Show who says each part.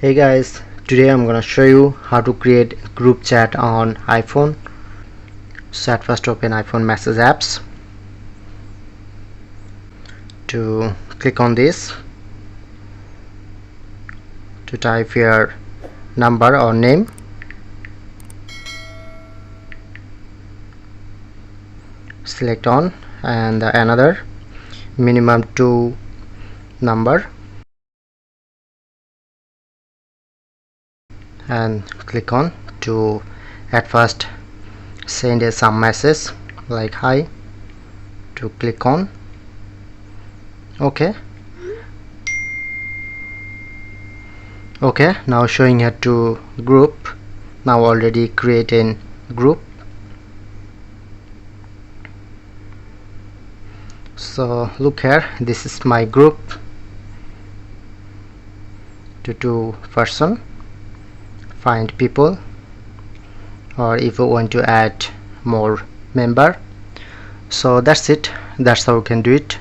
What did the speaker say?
Speaker 1: Hey guys, today I'm gonna show you how to create group chat on iPhone. So at first open iPhone message apps. To click on this, to type your number or name, select on, and another minimum 2 number, and click on to at first send some message like hi. To click on okay. Now showing here to group. Now already creating group. So look here, this is my group to 2 person. Find people, or if you want to add more member. So that's it, that's how you can do it.